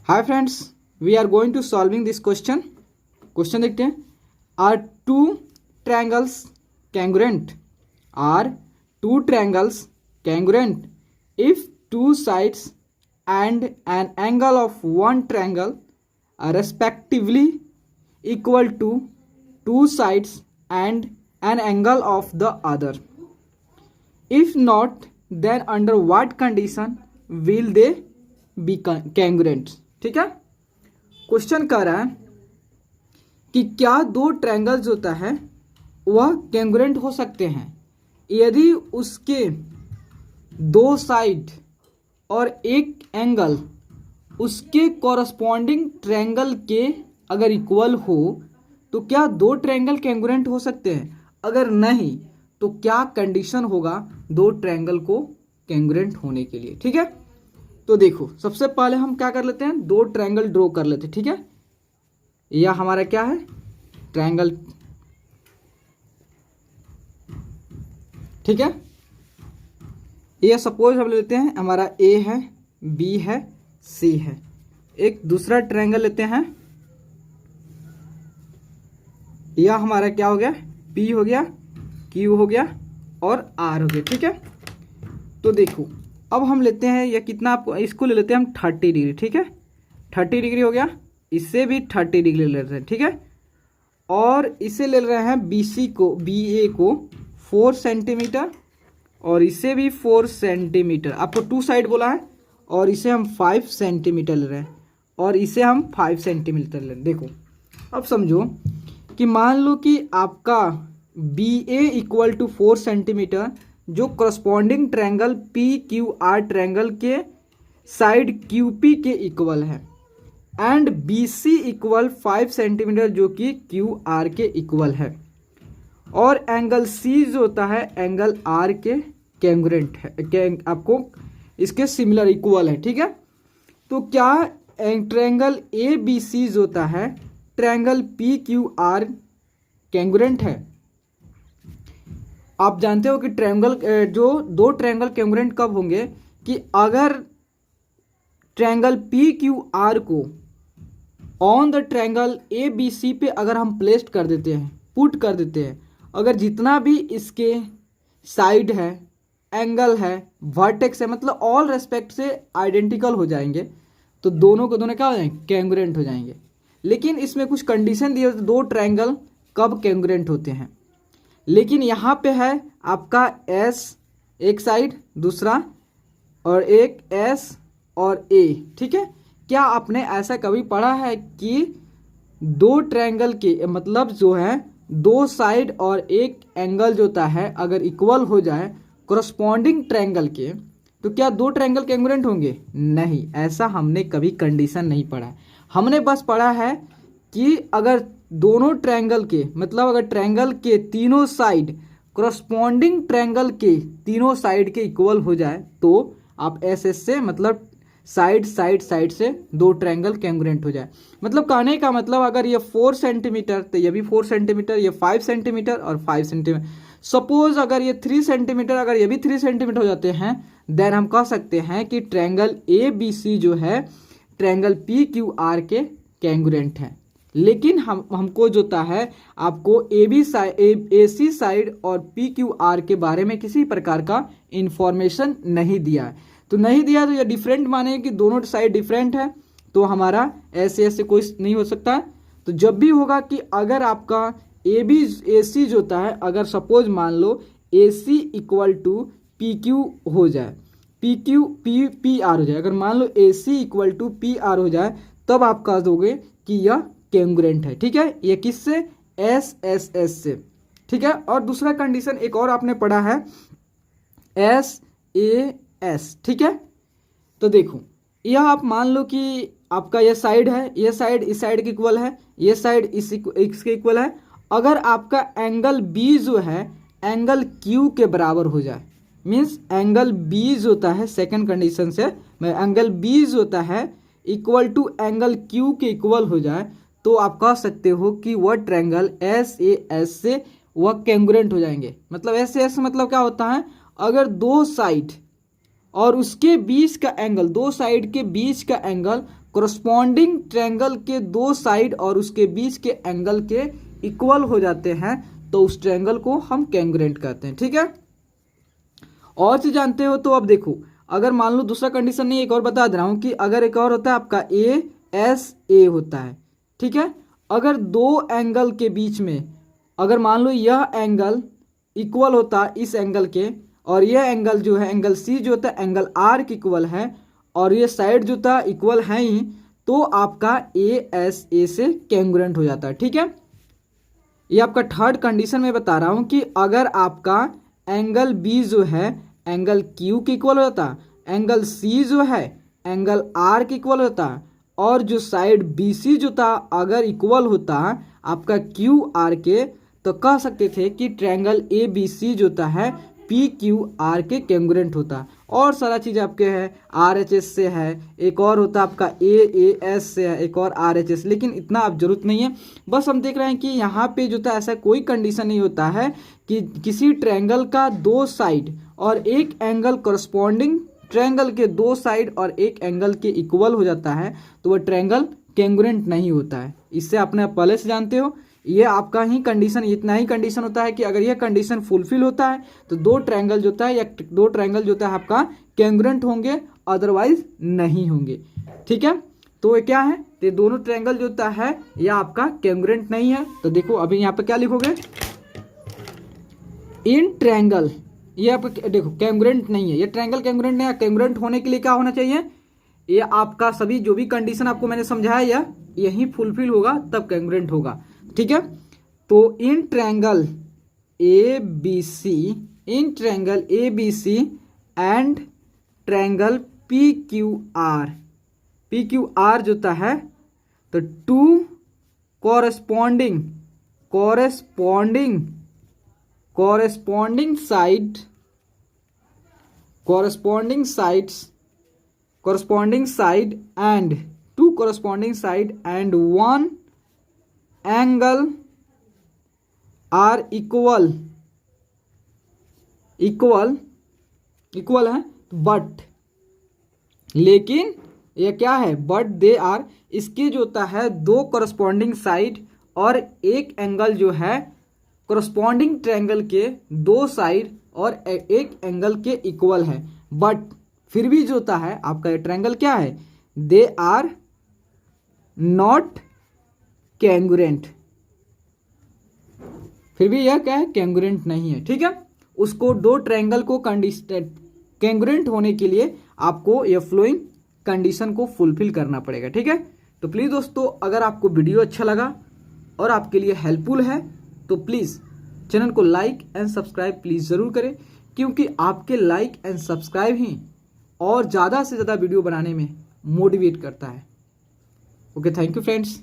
Hi friends, we are going to solving this question देखते हैं। Are two triangles congruent? Are two triangles congruent if two sides and an angle of one triangle are respectively equal to two sides and an angle of the other? If not, then under what condition will they be congruent? ठीक है, question कह रहा है कि क्या दो triangles होता है वह कैंगुरेंट हो सकते हैं यदि उसके दो साइड और एक एंगल उसके कॉरस्पॉन्डिंग ट्रायंगल के अगर इक्वल हो तो क्या दो ट्रायंगल कैंगुरेंट हो सकते हैं? अगर नहीं तो क्या कंडीशन होगा दो ट्रायंगल को कैंगुरेंट होने के लिए? ठीक है, तो देखो सबसे पहले हम क्या कर लेते हैं, दो ट्रायंगल ड्रॉ कर लेते हैं। ठीक है, यह हमारा क्या है, ट्रायंगल। ठीक है, ये सपोज हम लेते हैं हमारा ए है, बी है, सी है। एक दूसरा ट्रायंगल लेते हैं, यह हमारा क्या हो गया, पी हो गया, क्यू हो गया और आर हो गया। ठीक है, तो देखो अब हम लेते हैं यह कितना, आपको इसको ले लेते हैं हम 30 डिग्री। ठीक है, 30 डिग्री हो गया, इससे भी 30 डिग्री ले लेते हैं। ठीक है, और इसे ले रहे हैं बी सी को, बी ए को 4 सेंटीमीटर और इसे भी 4 सेंटीमीटर। आपको टू साइड बोला है और इसे हम 5 सेंटीमीटर ले रहे हैं और इसे हम 5 सेंटीमीटर ले रहे हैं। देखो अब समझो कि मान लो कि आपका B A equal to 4 centimetre जो corresponding triangle P Q R triangle के साइड क्यू पी के इक्वल है and B C equal 5 centimetre जो कि क्यू आर के इक्वल है और एंगल सी जो होता है एंगल आर के कैंगुरेंट है, आपको इसके सिमिलर इक्वल है। ठीक है, तो क्या ट्रायंगल ए बी सी जो होता है ट्रायंगल पी क्यू आर कैंगुरेंट है? आप जानते हो कि ट्रायंगल जो दो ट्रायंगल कैंगुरेंट कब होंगे कि अगर ट्रायंगल पी क्यू आर को on the triangle A B C पे अगर हम प्लेस्ड कर देते हैं, पुट कर देते हैं, अगर जितना भी इसके साइड है, एंगल है, वर्टेक्स है, मतलब ऑल रेस्पेक्ट से आइडेंटिकल हो जाएंगे तो दोनों को दोनों क्या हो जाएंगे, कैंगुरेंट हो जाएंगे। लेकिन इसमें कुछ कंडीशन दिए तो दो ट्रायंगल कब कैंगुरेंट होते हैं, लेकिन यहाँ पे है आपका एस एक साइड, दूसरा और एक एस और ए। ठीक है, क्या आपने ऐसा कभी पढ़ा है कि दो ट्रायंगल के मतलब जो है दो साइड और एक एंगल जो होता है अगर इक्वल हो जाए कॉरस्पॉन्डिंग ट्रायंगल के तो क्या दो ट्रायंगल कैंगुरेंट होंगे? नहीं, ऐसा हमने कभी कंडीशन नहीं पढ़ा। हमने बस पढ़ा है कि अगर दोनों ट्रायंगल के मतलब अगर ट्रायंगल के तीनों साइड कॉरस्पॉन्डिंग ट्रायंगल के तीनों साइड के इक्वल हो जाए तो आप एस से मतलब साइड से दो ट्रायंगल कैंगुरेंट हो जाए। मतलब कहने का मतलब अगर ये 4 सेंटीमीटर तो ये भी 4 सेंटीमीटर, ये 5 सेंटीमीटर और 5 सेंटीमीटर। सपोज अगर ये 3 सेंटीमीटर, अगर ये भी 3 सेंटीमीटर हो जाते हैं देन हम कह सकते हैं कि ट्रायंगल ए बी सी जो है ट्रायंगल पी क्यू आर के कैंगुरेंट है। लेकिन हमको जो होता है आपको ए सी साइड और पी क्यू आर के बारे में किसी प्रकार का इंफॉर्मेशन नहीं दिया है। तो नहीं दिया तो ये डिफरेंट माने कि दोनों साइड डिफरेंट है तो हमारा ऐसे कोई नहीं हो सकता। तो जब भी होगा कि अगर आपका ए सी जो होता है अगर सपोज मान लो ए सी इक्वल टू पी क्यू हो जाए, पी आर हो जाए, अगर मान लो ए सी इक्वल टू पी आर हो जाए तब आप कह दोगे कि यह कैंगुरेंट है। ठीक है, ये किससे, एस से। ठीक है, और दूसरा कंडीशन एक और आपने पढ़ा है एस ए एस। ठीक है, तो देखो यह आप मान लो कि आपका यह साइड है, यह साइड इस साइड के इक्वल है, यह साइड इसके इक्वल है। अगर आपका एंगल बी जो है एंगल क्यू के बराबर हो जाए, मीन्स एंगल बी जो होता है सेकंड कंडीशन से एंगल बी जो होता है इक्वल टू एंगल क्यू के इक्वल हो जाए तो आप कह सकते हो कि वह ट्रायंगल एस ए एस से वह कैंगुरेंट हो जाएंगे। मतलब एस मतलब क्या होता है, अगर दो साइड और उसके बीच का एंगल, दो साइड के बीच का एंगल कोरस्पॉन्डिंग ट्रायंगल के दो साइड और उसके बीच के एंगल के इक्वल हो जाते हैं तो उस ट्रायंगल को हम कैंग्रुएंट कहते हैं। ठीक है, और चीज जानते हो तो अब देखो, अगर मान लो दूसरा कंडीशन नहीं, एक और बता दे रहा हूं कि अगर एक और होता है आपका ए एस ए होता है। ठीक है, अगर दो एंगल के बीच में, अगर मान लो यह एंगल इक्वल होता इस एंगल के, और यह एंगल जो है एंगल सी जो होता है एंगल आर के इक्वल है, और ये साइड जो था इक्वल है ही, तो आपका ए एस ए से कैंग्रुएंट हो जाता है। ठीक है, ये आपका थर्ड कंडीशन में बता रहा हूं कि अगर आपका एंगल बी जो है एंगल क्यू के इक्वल होता, एंगल सी जो है एंगल आर के इक्वल होता, और जो साइड बी सी जो था अगर इक्वल होता आपका क्यू आर के, तो कह सकते थे कि ट्रायंगल ए बी सी जो था है पी क्यू आर के कैंग्रुएंट होता। और सारा चीज़ आपके है आर एच एस से है, एक और होता आपका ए एस से है, एक और आर एच एस, लेकिन इतना आप जरूरत नहीं है। बस हम देख रहे हैं कि यहाँ पे जो था ऐसा कोई कंडीशन नहीं होता है कि किसी ट्रायंगल का दो साइड और एक एंगल कोरस्पॉन्डिंग ट्रायंगल के दो साइड और एक एंगल के इक्वल हो जाता है तो वह ट्रायंगल कैंग्रुएंट नहीं होता है। इससे आपने पहले से जानते हो, ये आपका ही कंडीशन, इतना ही कंडीशन होता है कि अगर यह कंडीशन फुलफिल होता है तो दो ट्रायंगल जो होता है या दो ट्रायंगल जो होता है आपका कैंग्रुएंट होंगे, अदरवाइज नहीं होंगे। ठीक है, तो ये क्या है, तो दोनों ट्रायंगल जो होता है यह आपका कैंग्रुएंट नहीं है। तो देखो अभी यहाँ पे क्या लिखोगे, इन ट्रायंगल, ये आप देखो कैंग्रुएंट नहीं है, ये ट्रायंगल कैंग्रुएंट नहीं है। कैंग्रुएंट होने के लिए क्या होना चाहिए, ये आपका सभी जो भी कंडीशन आपको मैंने समझाया यही फुलफिल होगा तब कैंग्रुएंट होगा। ठीक है, तो in triangle A B C, in triangle A B C and triangle P Q R, P Q R जो होता है तो two corresponding side and two corresponding side and one angle are equal है, but, लेकिन ये क्या है, but they are, इसके जो होता है दो कोरस्पॉन्डिंग साइड और एक एंगल जो है कोरस्पॉन्डिंग ट्रायंगल के दो साइड और एक एंगल के इक्वल है, बट फिर भी जो होता है आपका ये ट्रायंगल क्या है, दे आर नॉट कैंग्रुएंट, फिर भी यह क्या है, कैंग्रुएंट नहीं है। ठीक है, उसको दो ट्रायंगल को कैंग्रुएंट होने के लिए आपको यह फ्लोइंग कंडीशन को फुलफिल करना पड़ेगा। ठीक है, तो प्लीज़ दोस्तों, अगर आपको वीडियो अच्छा लगा और आपके लिए हेल्पफुल है तो प्लीज़ चैनल को लाइक एंड सब्सक्राइब प्लीज़ ज़रूर करें, क्योंकि आपके लाइक एंड सब्सक्राइब ही और ज़्यादा से ज़्यादा वीडियो बनाने में मोटिवेट करता है। Okay, thank you friends.